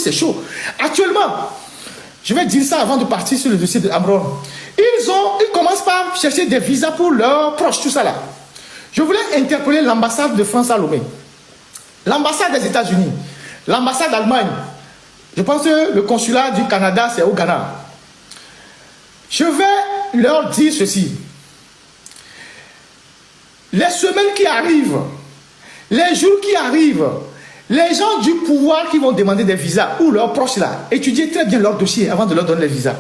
c'est chaud. Actuellement, je vais dire ça avant de partir sur le dossier de Amron. Ils commencent par chercher des visas pour leurs proches, tout ça là. Je voulais interpeller l'ambassade de France à Lomé, l'ambassade des États-Unis, l'ambassade d'Allemagne. Je pense que le consulat du Canada, c'est au Ghana. Je vais leur dire ceci. Les semaines qui arrivent, les jours qui arrivent, les gens du pouvoir qui vont demander des visas ou leurs proches là, étudiez très bien leur dossier avant de leur donner les visas.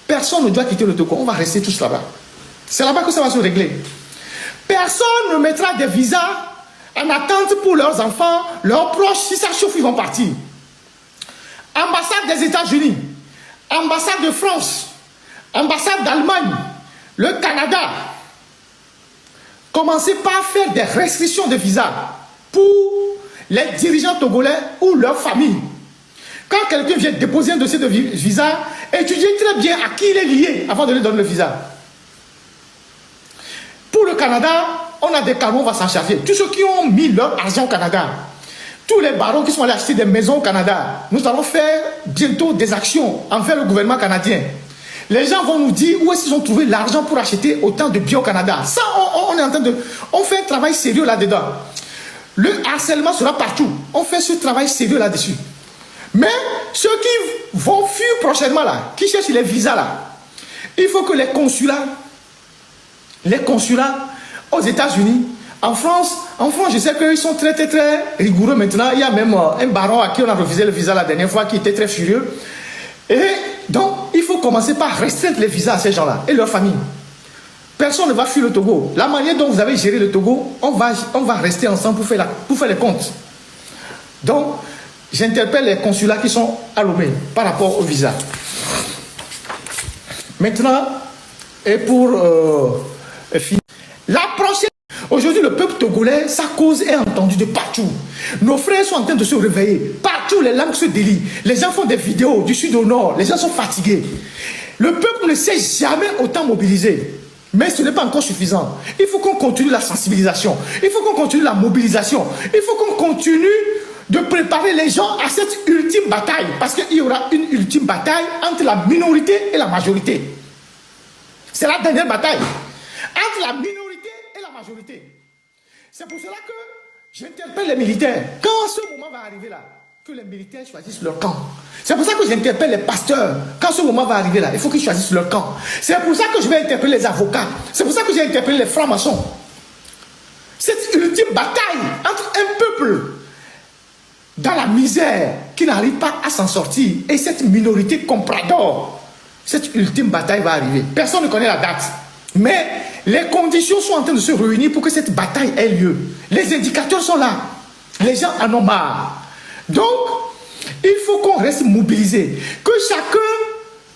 Personne ne doit quitter le Togo, on va rester tous là-bas. C'est là-bas que ça va se régler. Personne ne mettra des visas en attente pour leurs enfants, leurs proches. Si ça chauffe, ils vont partir. Ambassade des États-Unis, ambassade de France, ambassade d'Allemagne, le Canada. Commencez par faire des restrictions de visas pour les dirigeants togolais ou leurs familles. Quand quelqu'un vient déposer un dossier de visa, étudiez très bien à qui il est lié avant de lui donner le visa. Pour le Canada, on a des canons, on va s'en charger. Tous ceux qui ont mis leur argent au Canada, tous les barons qui sont allés acheter des maisons au Canada, nous allons faire bientôt des actions envers le gouvernement canadien. Les gens vont nous dire où est-ce qu'ils ont trouvé l'argent pour acheter autant de biens au Canada. Ça, on est en train de... On fait un travail sérieux là-dedans. Le harcèlement sera partout. On fait ce travail sérieux là-dessus. Mais ceux qui vont fuir prochainement là, qui cherchent les visas là, il faut que les consulats aux États-Unis, en France, je sais qu'ils sont très rigoureux maintenant. Il y a même un baron à qui on a refusé le visa la dernière fois qui était très furieux. Et donc, il faut commencer par restreindre les visas à ces gens-là et leurs familles. Personne ne va fuir le Togo. La manière dont vous avez géré le Togo, on va rester ensemble pour faire les comptes. Donc, j'interpelle les consulats qui sont à Lomé par rapport au visa. Maintenant, et pour finir, la prochaine... Aujourd'hui, le peuple togolais, sa cause est entendue de partout. Nos frères sont en train de se réveiller. Partout, les langues se délient. Les gens font des vidéos du sud au nord. Les gens sont fatigués. Le peuple ne s'est jamais autant mobilisé. Mais ce n'est pas encore suffisant. Il faut qu'on continue la sensibilisation. Il faut qu'on continue la mobilisation. Il faut qu'on continue de préparer les gens à cette ultime bataille. Parce qu'il y aura une ultime bataille entre la minorité et la majorité. C'est la dernière bataille. Entre la minorité et la majorité. C'est pour cela que j'interpelle les militaires. Quand ce moment va arriver là, que les militaires choisissent leur camp. C'est pour ça que j'interpelle les pasteurs. Quand ce moment va arriver là, il faut qu'ils choisissent leur camp. C'est pour ça que je vais interpeller les avocats. C'est pour ça que j'ai interpellé les francs-maçons. Cette ultime bataille entre un peuple dans la misère qui n'arrive pas à s'en sortir et cette minorité comprador, cette ultime bataille va arriver. Personne ne connaît la date. Mais les conditions sont en train de se réunir pour que cette bataille ait lieu. Les indicateurs sont là. Les gens en ont marre. Donc, il faut qu'on reste mobilisé. Que chacun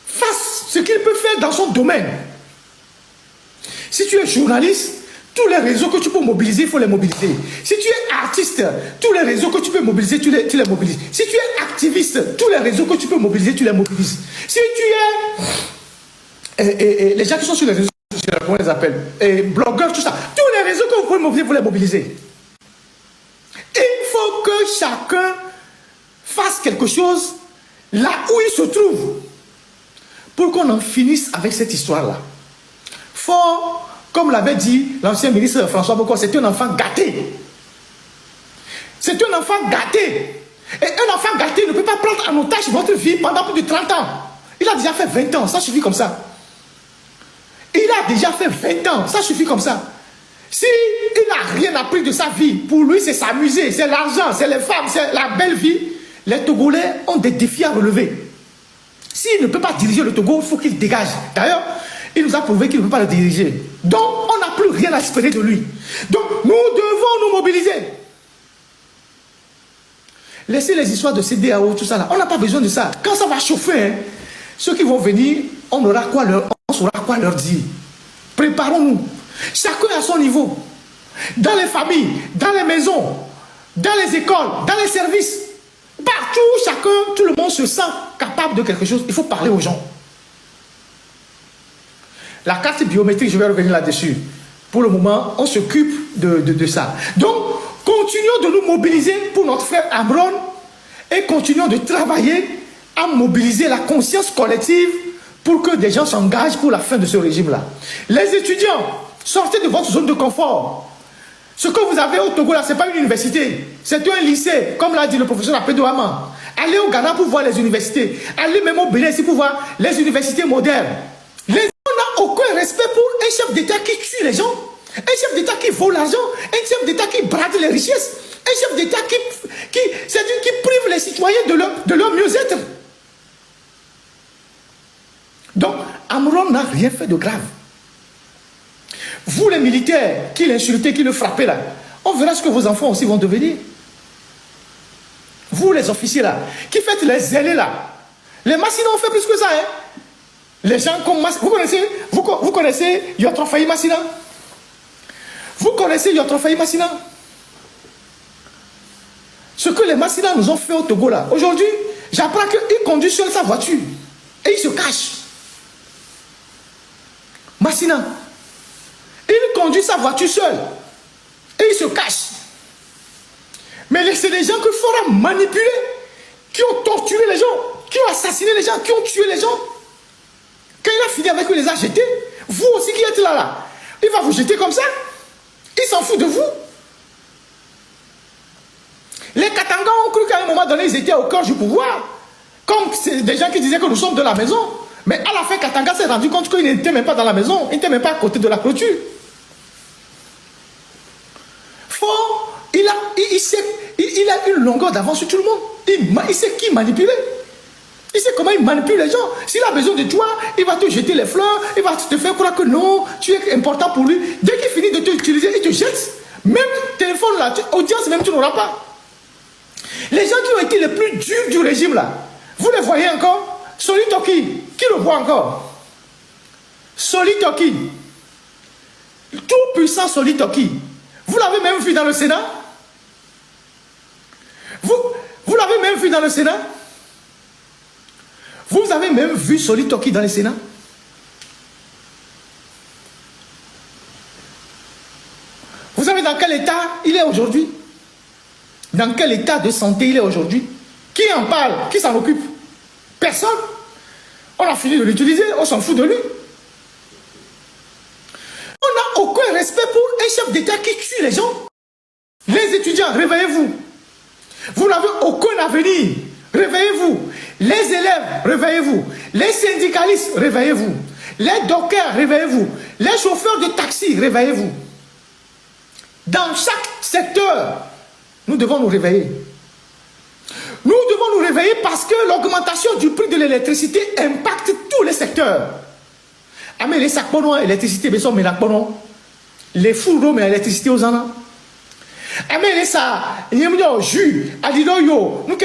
fasse ce qu'il peut faire dans son domaine. Si tu es journaliste, tous les réseaux que tu peux mobiliser, il faut les mobiliser. Si tu es artiste, tous les réseaux que tu peux mobiliser, tu les mobilises. Si tu es activiste, tous les réseaux que tu peux mobiliser, tu les mobilises. Si tu es... les gens qui sont sur les réseaux sociaux, comment on les appelle, blogueurs, tout ça, tous les réseaux que vous pouvez mobiliser, vous les mobilisez. Il faut que chacun fasse quelque chose là où il se trouve pour qu'on en finisse avec cette histoire-là. Fort, comme l'avait dit l'ancien ministre François Bokor, c'est un enfant gâté. C'est un enfant gâté. Et un enfant gâté ne peut pas prendre en otage votre vie pendant plus de 30 ans. Il a déjà fait 20 ans, ça suffit comme ça. Il a déjà fait 20 ans, ça suffit comme ça. Si il n'a rien appris de sa vie, pour lui c'est s'amuser, c'est l'argent, c'est les femmes, c'est la belle vie, les Togolais ont des défis à relever. S'il ne peut pas diriger le Togo, il faut qu'il dégage. D'ailleurs, il nous a prouvé qu'il ne peut pas le diriger. Donc, on n'a plus rien à espérer de lui. Donc, nous devons nous mobiliser. Laissez les histoires de CEDEAO, tout ça là. On n'a pas besoin de ça. Quand ça va chauffer, hein, ceux qui vont venir, on saura quoi leur dire. Préparons-nous. Chacun à son niveau. Dans les familles, dans les maisons, dans les écoles, dans les services. Partout, chacun, tout le monde se sent capable de quelque chose. Il faut parler aux gens. La carte biométrique, je vais revenir là-dessus. Pour le moment, on s'occupe de ça. Donc, continuons de nous mobiliser pour notre frère Amron Et continuons de travailler à mobiliser la conscience collective pour que des gens s'engagent pour la fin de ce régime-là. Les étudiants, sortez de votre zone de confort. Ce que vous avez au Togo, là, ce n'est pas une université. C'est un lycée, comme l'a dit le professeur Apédo Haman. Allez au Ghana pour voir les universités. Allez même au Bénin ici pour voir les universités modernes. On n'a aucun respect pour un chef d'État qui tue les gens. Un chef d'État qui vole l'argent. Un chef d'État qui brade les richesses. Un chef d'État qui prive les citoyens de leur mieux-être. Donc, Amron n'a rien fait de grave. Vous, les militaires, qui l'insultez, qui le frappez là, on verra ce que vos enfants aussi vont devenir. Vous, les officiers là, qui faites les zélés là, les Massina ont fait plus que ça. Hein? Les gens comme Massina, vous connaissez Yotrofaï Massina? Vous connaissez Yotrofaï Massina? Ce que les Massina nous ont fait au Togo là, aujourd'hui, j'apprends qu'il conduit seul sa voiture et il se cache. Massina, il conduit sa voiture seul et il se cache. Mais c'est des gens qu'il faudra manipuler, qui ont torturé les gens, qui ont assassiné les gens, qui ont tué les gens. Quand il a fini avec eux, il les a jetés. Vous aussi qui êtes là, il va vous jeter comme ça. Il s'en fout de vous. Les Katanga ont cru qu'à un moment donné, ils étaient au cœur du pouvoir. Comme des gens qui disaient que nous sommes de la maison. Mais à la fin, Katanga s'est rendu compte qu'il n'était même pas dans la maison. Il n'était même pas à côté de la clôture. Il a une longueur d'avance sur tout le monde. Il sait qui manipuler. Il sait comment il manipule les gens. S'il a besoin de toi, il va te jeter les fleurs. Il va te faire croire que non, tu es important pour lui. Dès qu'il finit de te utiliser, il te jette. Même téléphone là, audience même tu n'auras pas. Les gens qui ont été les plus durs du régime là, vous les voyez encore? Soli Toki, qui le voit encore? Soli Toki, tout puissant Soli Toki. Vous l'avez même vu dans le Sénat? Vous l'avez même vu dans le Sénat? Vous avez même vu Soli Toki dans le Sénat? Vous savez dans quel état il est aujourd'hui? Dans quel état de santé il est aujourd'hui? Qui en parle? Qui s'en occupe? Personne. On a fini de l'utiliser, on s'en fout de lui. On n'a aucun respect pour un chef d'État qui tue les gens. Les étudiants, réveillez-vous. Vous n'avez aucun avenir. Réveillez-vous. Les élèves, réveillez-vous. Les syndicalistes, réveillez-vous. Les dockers, réveillez-vous. Les chauffeurs de taxi, réveillez-vous. Dans chaque secteur, nous devons nous réveiller. Nous devons nous réveiller parce que l'augmentation du prix de l'électricité impacte tous les secteurs. Mais les sacs pour l'électricité, les fourreaux, mais l'électricité aux ans. Mais les sacs, jus, adidoyo, nous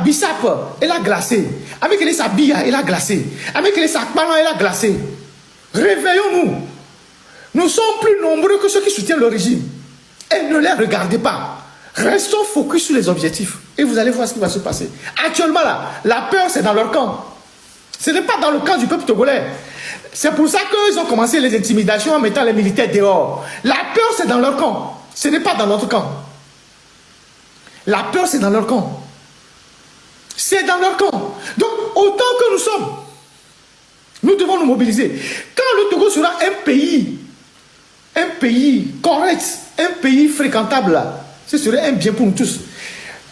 bisap, elle a glacé. Avec les sacs bia, elle a glacé. Avec les sacs parents, elle a glacé. Réveillons-nous. Nous sommes plus nombreux que ceux qui soutiennent le régime. Et ne les regardez pas. Restons focus sur les objectifs. Et vous allez voir ce qui va se passer. Actuellement, là, la peur, c'est dans leur camp. Ce n'est pas dans le camp du peuple togolais. C'est pour ça qu'ils ont commencé les intimidations en mettant les militaires dehors. La peur, c'est dans leur camp. Ce n'est pas dans notre camp. La peur, c'est dans leur camp. C'est dans leur camp. Donc, autant que nous sommes, nous devons nous mobiliser. Quand le Togo sera un pays correct, un pays fréquentable, là, ce serait un bien pour nous tous.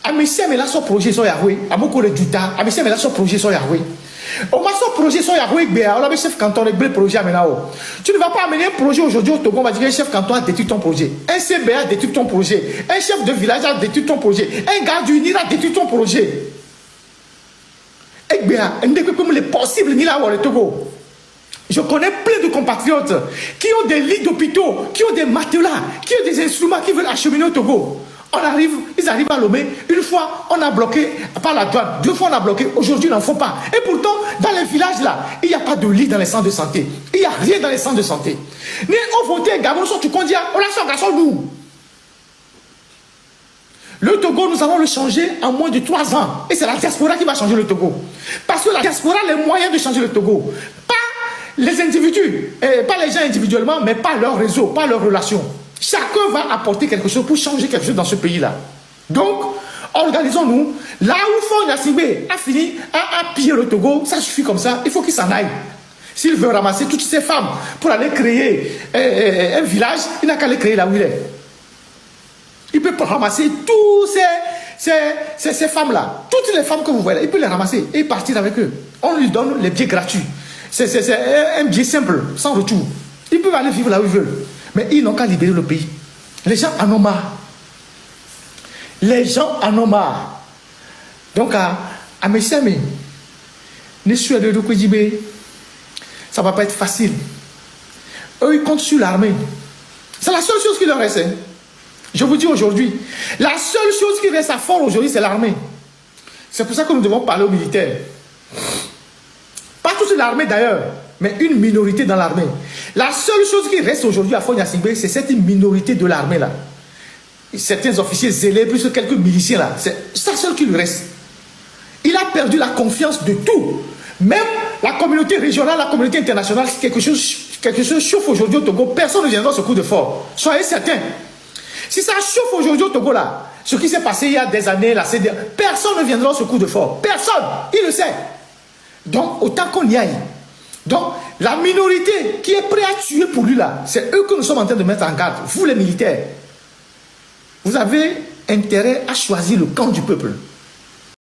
Amisem est là son projet sur Yahweh. Amoko le Duta. Amisem est là son projet sur Yahweh. On va son projet sur Yahweh. On a le chef canton avec le projet maintenant. Tu ne vas pas amener un projet aujourd'hui au Togo. On va dire que le chef canton a détruit ton projet. Un CBA a détruit ton projet. Un chef de village a détruit ton projet. Un gars du Nil a détruit ton projet. Et bien, il est possible ni là où le Togo. Je connais plein de compatriotes qui ont des lits d'hôpitaux, qui ont des matelas, qui ont des instruments qui veulent acheminer au Togo. Ils arrivent à Lomé. Une fois, on a bloqué par la droite. 2 fois, on a bloqué. Aujourd'hui, il n'en faut pas. Et pourtant, dans les villages là, il n'y a pas de lit dans les centres de santé. Il n'y a rien dans les centres de santé. Mais on vote, Gabon, tu conduis, on a son garçon, nous. Le Togo, nous allons le changer en moins de 3 ans. Et c'est la diaspora qui va changer le Togo. Parce que la diaspora a les moyens de changer le Togo. Pas les individus, pas les gens individuellement, mais pas leur réseau, pas leurs relations. Chacun va apporter quelque chose pour changer quelque chose dans ce pays-là. Donc, organisons-nous. Là où Faure Gnassingbé a fini, a pillé le Togo, ça suffit comme ça, il faut qu'il s'en aille. S'il veut ramasser toutes ces femmes pour aller créer un village, il n'a qu'à les créer là où il est. Il peut ramasser tous ces femmes-là, toutes les femmes que vous voyez, il peut les ramasser et partir avec eux. On lui donne les billets gratuits. C'est un billet simple, sans retour. Ils peuvent aller vivre là où ils veulent. Mais ils n'ont qu'à libérer le pays. Les gens en ont marre. Les gens en ont marre. Donc, à mes amis, ne soyez de Kouidjibé, ça ne va pas être facile. Eux, ils comptent sur l'armée. C'est la seule chose qui leur reste. Hein. Je vous dis aujourd'hui, la seule chose qui reste à fond aujourd'hui, c'est l'armée. C'est pour ça que nous devons parler aux militaires. Pas toute l'armée d'ailleurs, mais une minorité dans l'armée. La seule chose qui reste aujourd'hui à Faure Gnassingbé, c'est cette minorité de l'armée là. Certains officiers zélés, plus que quelques miliciens là. C'est ça seul qui lui reste. Il a perdu la confiance de tout. Même la communauté régionale, la communauté internationale, si quelque chose chauffe aujourd'hui au Togo, personne ne viendra au secours de Faure. Soyez certains. Si ça chauffe aujourd'hui au Togo là, ce qui s'est passé il y a des années, là, personne ne viendra au secours de Faure. Personne. Il le sait. Donc, autant qu'on y aille. Donc, la minorité qui est prête à tuer pour lui là, c'est eux que nous sommes en train de mettre en garde. Vous les militaires, vous avez intérêt à choisir le camp du peuple.